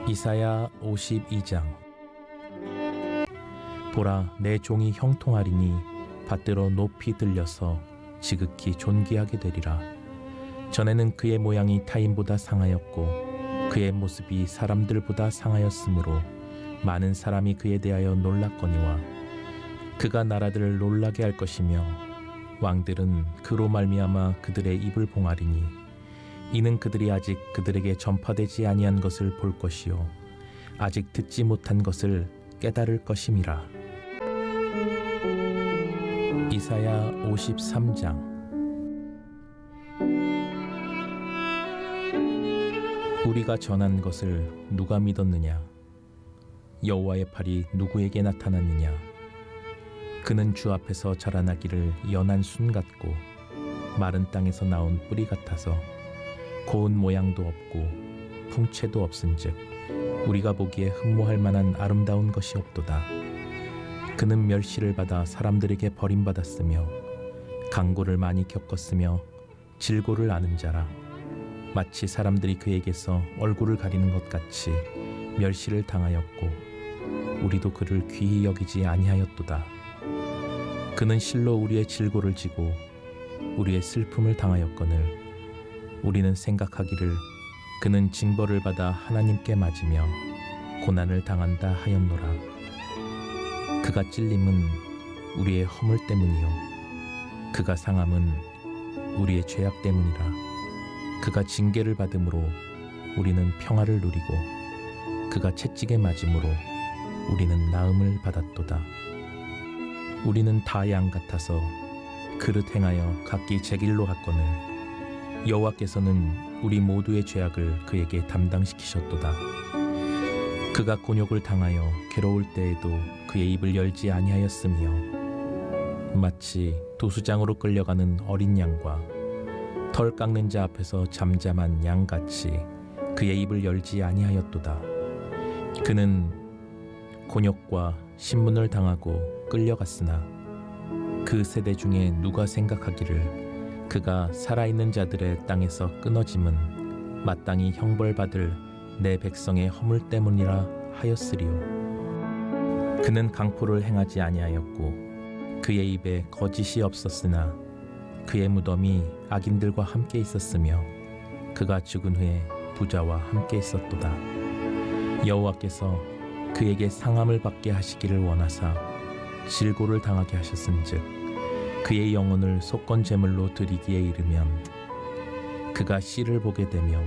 이사야 52장. 보라, 내 종이 형통하리니 받들어 높이 들려서 지극히 존귀하게 되리라. 전에는 그의 모양이 타인보다 상하였고 그의 모습이 사람들보다 상하였으므로 많은 사람이 그에 대하여 놀랐거니와 그가 나라들을 놀라게 할 것이며 왕들은 그로 말미암아 그들의 입을 봉하리니 이는 그들이 아직 그들에게 전파되지 아니한 것을 볼 것이요 아직 듣지 못한 것을 깨달을 것임이라. 이사야 53장. 우리가 전한 것을 누가 믿었느냐? 여호와의 팔이 누구에게 나타났느냐? 그는 주 앞에서 자라나기를 연한 순 같고 마른 땅에서 나온 뿌리 같아서 고운 모양도 없고 풍채도 없은즉 우리가 보기에 흠모할 만한 아름다운 것이 없도다. 그는 멸시를 받아 사람들에게 버림받았으며 강고를 많이 겪었으며 질고를 아는 자라. 마치 사람들이 그에게서 얼굴을 가리는 것 같이 멸시를 당하였고 우리도 그를 귀히 여기지 아니하였도다. 그는 실로 우리의 질고를 지고 우리의 슬픔을 당하였거늘 우리는 생각하기를 그는 징벌을 받아 하나님께 맞으며 고난을 당한다 하였노라. 그가 찔림은 우리의 허물 때문이요 그가 상함은 우리의 죄악 때문이라. 그가 징계를 받음으로 우리는 평화를 누리고 그가 채찍에 맞음으로 우리는 나음을 받았도다. 우리는 다 양 같아서 그릇 행하여 각기 제 길로 갔거늘 여호와께서는 우리 모두의 죄악을 그에게 담당시키셨도다. 그가 곤욕을 당하여 괴로울 때에도 그의 입을 열지 아니하였으며 마치 도수장으로 끌려가는 어린 양과 털 깎는 자 앞에서 잠잠한 양같이 그의 입을 열지 아니하였도다. 그는 곤욕과 신문을 당하고 끌려갔으나 그 세대 중에 누가 생각하기를 그가 살아있는 자들의 땅에서 끊어짐은 마땅히 형벌받을 내 백성의 허물 때문이라 하였으리요. 그는 강포를 행하지 아니하였고 그의 입에 거짓이 없었으나 그의 무덤이 악인들과 함께 있었으며 그가 죽은 후에 부자와 함께 있었도다. 여호와께서 그에게 상함을 받게 하시기를 원하사 질고를 당하게 하셨은즉 그의 영혼을 속건 제물로 드리기에 이르면 그가 씨를 보게 되며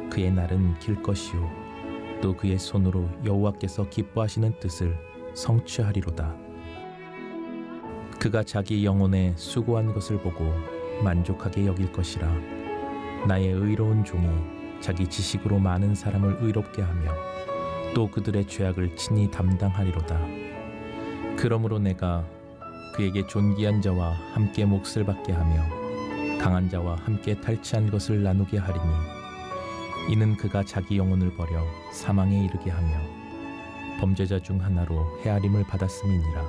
그의 날은 길 것이요 또 그의 손으로 여호와께서 기뻐하시는 뜻을 성취하리로다. 그가 자기 영혼에 수고한 것을 보고 만족하게 여길 것이라. 나의 의로운 종이 자기 지식으로 많은 사람을 의롭게 하며 또 그들의 죄악을 친히 담당하리로다. 그러므로 내가 그에게 존귀한 자와 함께 몫을 받게 하며 강한 자와 함께 탈취한 것을 나누게 하리니 이는 그가 자기 영혼을 버려 사망에 이르게 하며 범죄자 중 하나로 헤아림을 받았음이니라.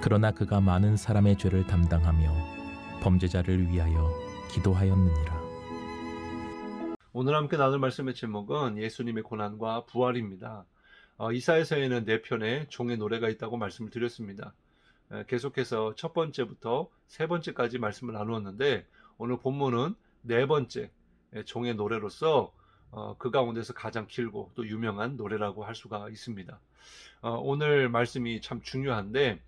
그러나 그가 많은 사람의 죄를 담당하며 범죄자를 위하여 기도하였느니라. 오늘 함께 나눌 말씀의 제목은 예수님의 고난과 부활입니다. 이사야서에는 4편의 종의 노래가 있다고 말씀을 드렸습니다. 계속해서 첫 번째부터 세 번째까지 말씀을 나누었는데 오늘 본문은 4번째 종의 노래로서 그 가운데서 가장 길고 또 유명한 노래라고 할 수가 있습니다. 오늘 말씀이 참 중요한데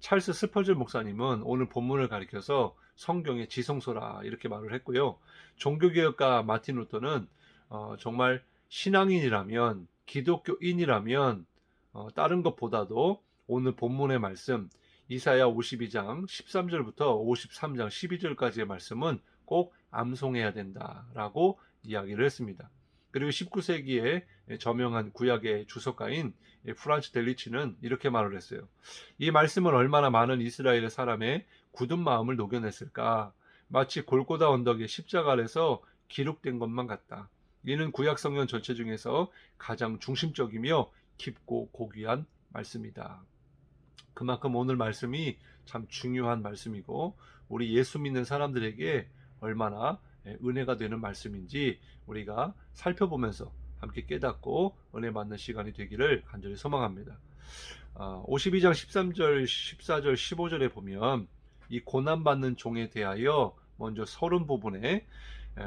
찰스 스펄전 목사님은 오늘 본문을 가리켜서 성경의 지성소라 이렇게 말을 했고요. 종교개혁가 마틴 루터는 정말 신앙인이라면 기독교인이라면 다른 것보다도 오늘 본문의 말씀 이사야 52장 13절부터 53장 12절까지의 말씀은 꼭 암송해야 된다라고 이야기를 했습니다. 그리고 19세기에 저명한 구약의 주석가인 프란츠 델리치는 이렇게 말을 했어요. 이 말씀은 얼마나 많은 이스라엘의 사람의 굳은 마음을 녹여냈을까. 마치 골고다 언덕의 십자가 아래서 기록된 것만 같다. 이는 구약 성경 전체 중에서 가장 중심적이며 깊고 고귀한 말씀이다. 그만큼 오늘 말씀이 참 중요한 말씀이고 우리 예수 믿는 사람들에게 얼마나 은혜가 되는 말씀인지 우리가 살펴보면서 함께 깨닫고 은혜 받는 시간이 되기를 간절히 소망합니다. 52장 13절, 14절, 15절에 보면 이 고난받는 종에 대하여 먼저 서론 부분에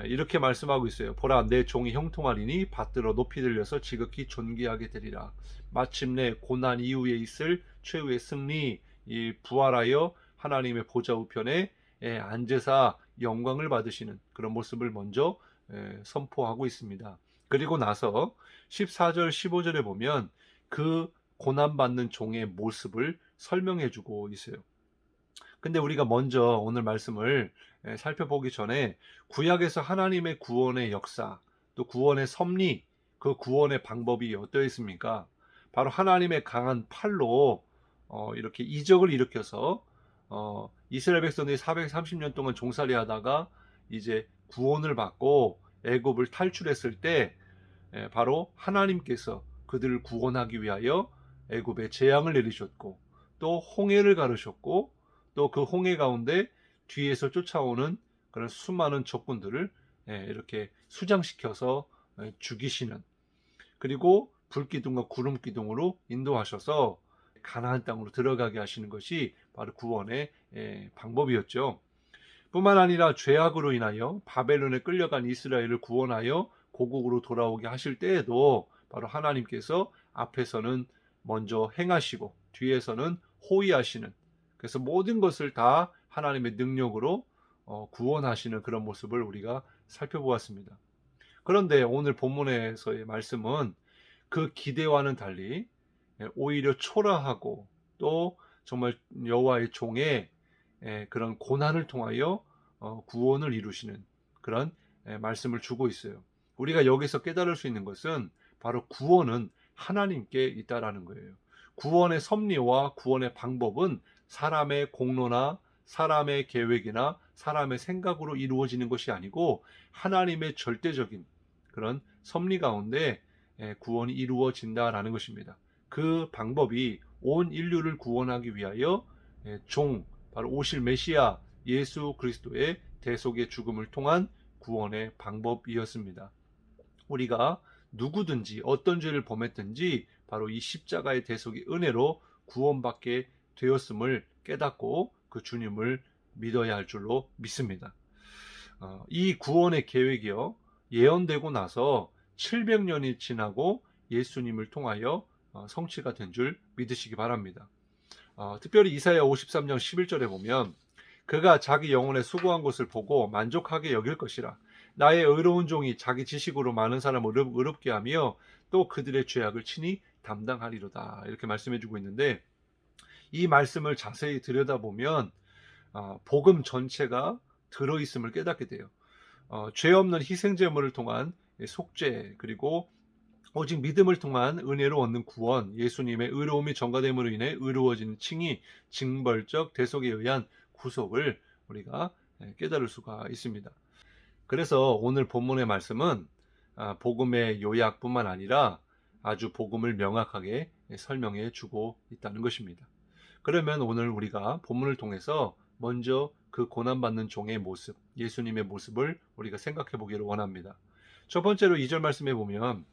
이렇게 말씀하고 있어요. 보라, 내 종이 형통하리니 받들어 높이 들려서 지극히 존귀하게 되리라. 마침내 고난 이후에 있을 최후의 승리, 이 부활하여 하나님의 보좌 우편에 앉으사 영광을 받으시는 그런 모습을 먼저 선포하고 있습니다. 그리고 나서 14절 15절에 보면 그 고난받는 종의 모습을 설명해 주고 있어요. 근데 우리가 먼저 오늘 말씀을 살펴보기 전에 구약에서 하나님의 구원의 역사, 또 구원의 섭리, 그 구원의 방법이 어떠했습니까? 바로 하나님의 강한 팔로 이렇게 이적을 일으켜서 이스라엘 백성들이 430년 동안 종살이 하다가 이제 구원을 받고 애굽을 탈출했을 때 바로 하나님께서 그들을 구원하기 위하여 애굽에 재앙을 내리셨고 또 홍해를 가르셨고 또 그 홍해 가운데 뒤에서 쫓아오는 그런 수많은 적군들을 이렇게 수장시켜서 죽이시는, 그리고 불기둥과 구름기둥으로 인도하셔서 가나안 땅으로 들어가게 하시는 것이 바로 구원의 방법이었죠. 뿐만 아니라 죄악으로 인하여 바벨론에 끌려간 이스라엘을 구원하여 고국으로 돌아오게 하실 때에도 바로 하나님께서 앞에서는 먼저 행하시고 뒤에서는 호위하시는, 그래서 모든 것을 다 하나님의 능력으로 구원하시는 그런 모습을 우리가 살펴보았습니다. 그런데 오늘 본문에서의 말씀은 그 기대와는 달리 오히려 초라하고 또 정말 여호와의 종의 그런 고난을 통하여 구원을 이루시는 그런 말씀을 주고 있어요. 우리가 여기서 깨달을 수 있는 것은 바로 구원은 하나님께 있다라는 거예요. 구원의 섭리와 구원의 방법은 사람의 공로나 사람의 계획이나 사람의 생각으로 이루어지는 것이 아니고 하나님의 절대적인 그런 섭리 가운데 구원이 이루어진다라는 것입니다. 그 방법이 온 인류를 구원하기 위하여 바로 오실 메시아 예수 그리스도의 대속의 죽음을 통한 구원의 방법이었습니다. 우리가 누구든지 어떤 죄를 범했든지 바로 이 십자가의 대속의 은혜로 구원받게 되었음을 깨닫고 그 주님을 믿어야 할 줄로 믿습니다. 이 구원의 계획이요 예언되고 나서 700년이 지나고 예수님을 통하여 성취가 된 줄 믿으시기 바랍니다. 특별히 이사야 53장 11절에 보면 그가 자기 영혼에 수고한 것을 보고 만족하게 여길 것이라. 나의 의로운 종이 자기 지식으로 많은 사람을 의롭게 하며 또 그들의 죄악을 친히 담당하리로다. 이렇게 말씀해 주고 있는데 이 말씀을 자세히 들여다보면 복음 전체가 들어있음을 깨닫게 돼요. 죄 없는 희생제물을 통한 속죄, 그리고 오직 믿음을 통한 은혜로 얻는 구원, 예수님의 의로움이 전가됨으로 인해 의로워지는 칭의, 징벌적 대속에 의한 구속을 우리가 깨달을 수가 있습니다. 그래서 오늘 본문의 말씀은 복음의 요약뿐만 아니라 아주 복음을 명확하게 설명해 주고 있다는 것입니다. 그러면 오늘 우리가 본문을 통해서 먼저 그 고난받는 종의 모습, 예수님의 모습을 우리가 생각해 보기를 원합니다. 첫 번째로 2절 말씀해 보면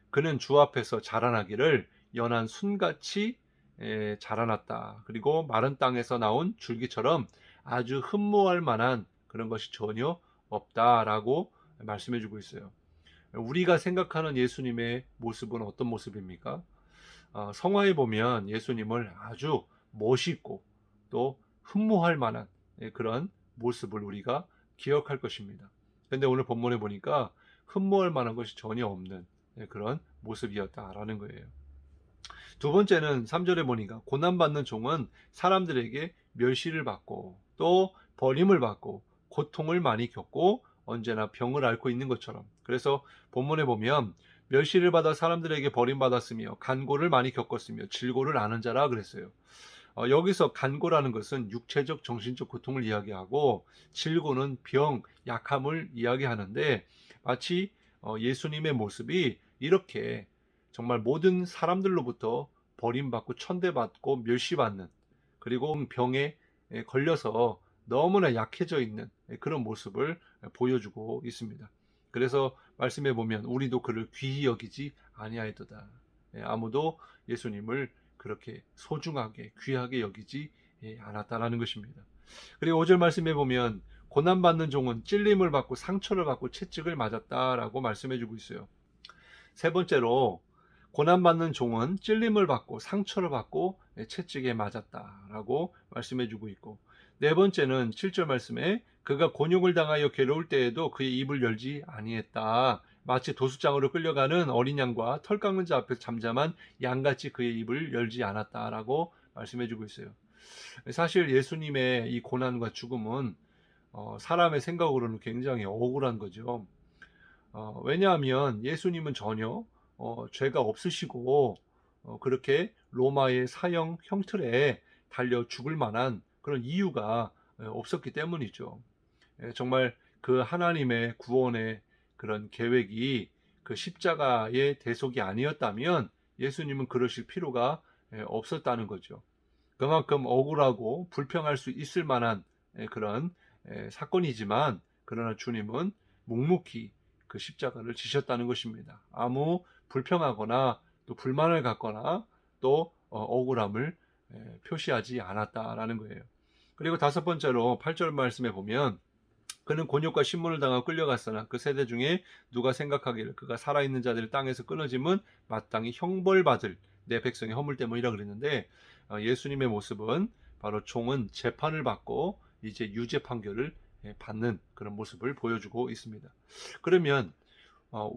그는 주 앞에서 자라나기를 연한 순같이 자라났다. 그리고 마른 땅에서 나온 줄기처럼 아주 흠모할 만한 그런 것이 전혀 없다라고 말씀해 주고 있어요. 우리가 생각하는 예수님의 모습은 어떤 모습입니까? 성화에 보면 예수님을 아주 멋있고 또 흠모할 만한 그런 모습을 우리가 기억할 것입니다. 그런데 오늘 본문에 보니까 흠모할 만한 것이 전혀 없는 그런 모습이었다라는 거예요. 두 번째는 3절에 보니까 고난받는 종은 사람들에게 멸시를 받고 또 버림을 받고 고통을 많이 겪고 언제나 병을 앓고 있는 것처럼, 그래서 본문에 보면 멸시를 받아 사람들에게 버림받았으며 간고를 많이 겪었으며 질고를 아는 자라 그랬어요. 여기서 간고라는 것은 육체적 정신적 고통을 이야기하고 질고는 병, 약함을 이야기하는데 마치 예수님의 모습이 이렇게 정말 모든 사람들로부터 버림받고 천대받고 멸시받는, 그리고 병에 걸려서 너무나 약해져 있는 그런 모습을 보여주고 있습니다. 그래서 말씀해 보면 우리도 그를 귀히 여기지 아니하였도다. 아무도 예수님을 그렇게 소중하게 귀하게 여기지 않았다라는 것입니다. 그리고 5절 말씀해 보면 고난받는 종은 찔림을 받고 상처를 받고 채찍을 맞았다라고 말씀해 주고 있어요. 세 번째로 고난받는 종은 찔림을 받고 상처를 받고 채찍에 맞았다라고 말씀해 주고 있고, 네 번째는 7절 말씀에 그가 곤욕을 당하여 괴로울 때에도 그의 입을 열지 아니했다. 마치 도수장으로 끌려가는 어린 양과 털 깎는 자 앞에서 잠잠한 양같이 그의 입을 열지 않았다라고 말씀해 주고 있어요. 사실 예수님의 이 고난과 죽음은 사람의 생각으로는 굉장히 억울한 거죠. 왜냐하면 예수님은 전혀 죄가 없으시고 그렇게 로마의 사형 형틀에 달려 죽을 만한 그런 이유가 없었기 때문이죠. 정말 그 하나님의 구원의 그런 계획이 그 십자가의 대속이 아니었다면 예수님은 그러실 필요가 없었다는 거죠. 그만큼 억울하고 불평할 수 있을 만한 그런 사건이지만, 그러나 주님은 묵묵히 그 십자가를 지셨다는 것입니다. 아무 불평하거나 또 불만을 갖거나 또 억울함을 표시하지 않았다라는 거예요. 그리고 다섯 번째로 8절 말씀에 보면 그는 곤욕과 신문을 당하고 끌려갔으나 그 세대 중에 누가 생각하기를 그가 살아있는 자들이 땅에서 끊어짐은 마땅히 형벌받을 내 백성의 허물 때문이라 그랬는데, 예수님의 모습은 바로 종은 재판을 받고 이제 유죄 판결을 받는 그런 모습을 보여주고 있습니다. 그러면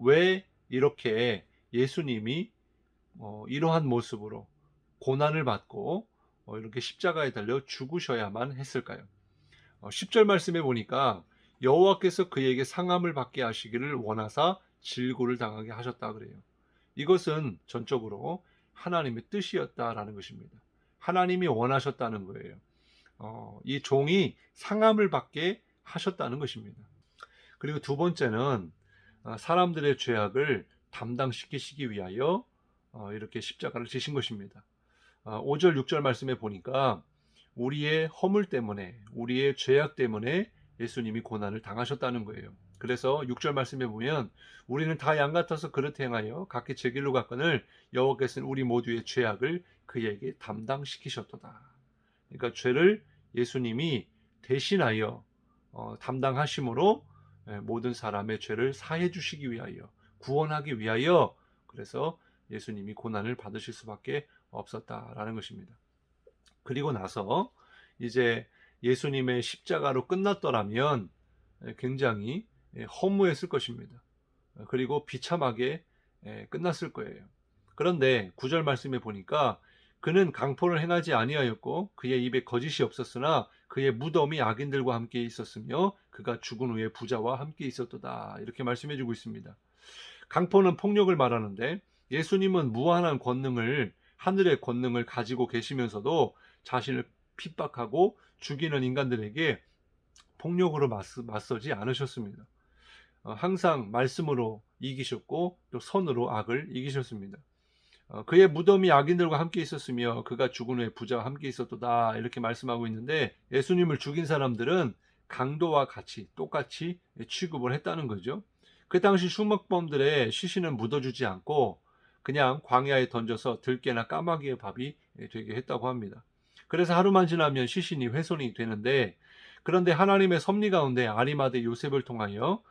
왜 이렇게 예수님이 이러한 모습으로 고난을 받고 이렇게 십자가에 달려 죽으셔야만 했을까요? 10절 말씀에 보니까 여호와께서 그에게 상함을 받게 하시기를 원하사 질고를 당하게 하셨다 그래요. 이것은 전적으로 하나님의 뜻이었다라는 것입니다. 하나님이 원하셨다는 거예요. 이 종이 상함을 받게 하셨다는 것입니다. 그리고 두 번째는 사람들의 죄악을 담당시키시기 위하여 이렇게 십자가를 지신 것입니다. 5절 6절 말씀에 보니까 우리의 허물 때문에, 우리의 죄악 때문에 예수님이 고난을 당하셨다는 거예요. 그래서 6절 말씀에 보면 우리는 다 양 같아서 그릇 행하여 각기 제 길로 갔거늘 여호와께서는 우리 모두의 죄악을 그에게 담당시키셨도다. 그러니까 죄를 예수님이 대신하여 담당하심으로 모든 사람의 죄를 사해 주시기 위하여, 구원하기 위하여, 그래서 예수님이 고난을 받으실 수밖에 없었다라는 것입니다. 그리고 나서 이제 예수님의 십자가로 끝났더라면 굉장히 허무했을 것입니다. 그리고 비참하게 끝났을 거예요. 그런데 9절 말씀에 보니까 그는 강포를 행하지 아니하였고 그의 입에 거짓이 없었으나 그의 무덤이 악인들과 함께 있었으며 그가 죽은 후에 부자와 함께 있었도다. 이렇게 말씀해 주고 있습니다. 강포는 폭력을 말하는데 예수님은 무한한 권능을, 하늘의 권능을 가지고 계시면서도 자신을 핍박하고 죽이는 인간들에게 폭력으로 맞서지 않으셨습니다. 항상 말씀으로 이기셨고 또 선으로 악을 이기셨습니다. 그의 무덤이 악인들과 함께 있었으며 그가 죽은 후에 부자와 함께 있었도다. 이렇게 말씀하고 있는데 예수님을 죽인 사람들은 강도와 같이 똑같이 취급을 했다는 거죠. 그 당시 흉악범들의 시신은 묻어주지 않고 그냥 광야에 던져서 들깨나 까마귀의 밥이 되게 했다고 합니다. 그래서 하루만 지나면 시신이 훼손이 되는데, 그런데 하나님의 섭리 가운데 아리마대 요셉을 통하여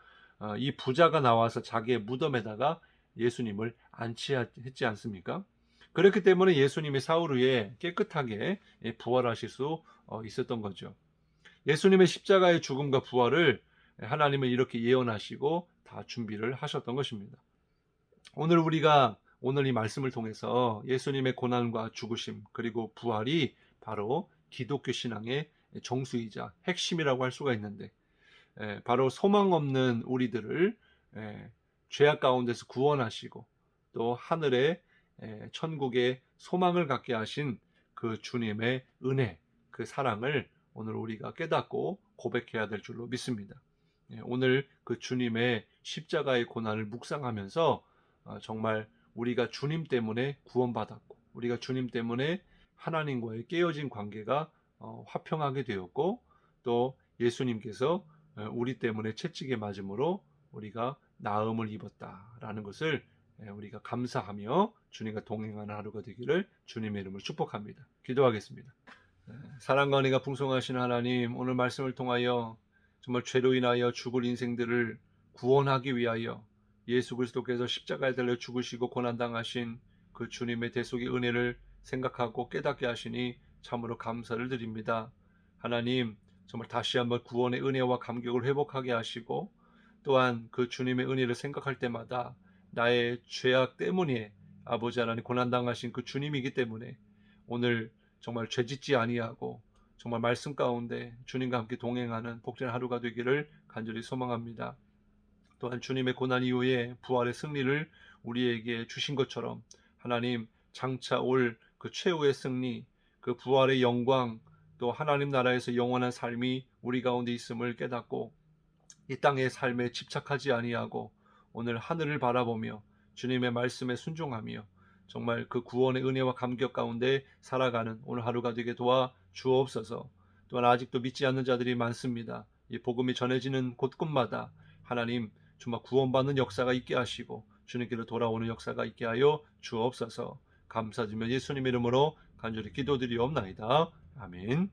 이 부자가 나와서 자기의 무덤에다가 예수님을 안치했지 않습니까? 그렇기 때문에 예수님이 사흘 후에 깨끗하게 부활하실 수 있었던 거죠. 예수님의 십자가의 죽음과 부활을 하나님은 이렇게 예언하시고 다 준비를 하셨던 것입니다. 오늘 이 말씀을 통해서 예수님의 고난과 죽으심 그리고 부활이 바로 기독교 신앙의 정수이자 핵심이라고 할 수가 있는데, 바로 소망 없는 우리들을 죄악 가운데서 구원하시고 또 하늘의 천국의 소망을 갖게 하신 그 주님의 은혜, 그 사랑을 오늘 우리가 깨닫고 고백해야 될 줄로 믿습니다. 오늘 그 주님의 십자가의 고난을 묵상하면서 정말 우리가 주님 때문에 구원받았고 우리가 주님 때문에 하나님과의 깨어진 관계가 화평하게 되었고 또 예수님께서 우리 때문에 채찍에 맞음으로 우리가 나음을 입었다라는 것을 우리가 감사하며 주님과 동행하는 하루가 되기를 주님의 이름으로 축복합니다. 기도하겠습니다. 사랑과 은혜가 풍성하신 하나님, 오늘 말씀을 통하여 정말 죄로 인하여 죽을 인생들을 구원하기 위하여 예수 그리스도께서 십자가에 달려 죽으시고 고난당하신 그 주님의 대속의 은혜를 생각하고 깨닫게 하시니 참으로 감사를 드립니다. 하나님, 정말 다시 한번 구원의 은혜와 감격을 회복하게 하시고 또한 그 주님의 은혜를 생각할 때마다 나의 죄악 때문에 아버지 하나님 고난당하신 그 주님이기 때문에 오늘 정말 죄짓지 아니하고 정말 말씀 가운데 주님과 함께 동행하는 복된 하루가 되기를 간절히 소망합니다. 또한 주님의 고난 이후에 부활의 승리를 우리에게 주신 것처럼 하나님 장차 올 그 최후의 승리, 그 부활의 영광, 또 하나님 나라에서 영원한 삶이 우리 가운데 있음을 깨닫고 이 땅의 삶에 집착하지 아니하고 오늘 하늘을 바라보며 주님의 말씀에 순종하며 정말 그 구원의 은혜와 감격 가운데 살아가는 오늘 하루가 되게 도와 주옵소서. 또한 아직도 믿지 않는 자들이 많습니다. 이 복음이 전해지는 곳곳마다 하나님 정말 구원받는 역사가 있게 하시고 주님께로 돌아오는 역사가 있게 하여 주옵소서. 감사드리며 예수님 이름으로 간절히 기도드리옵나이다. 아멘.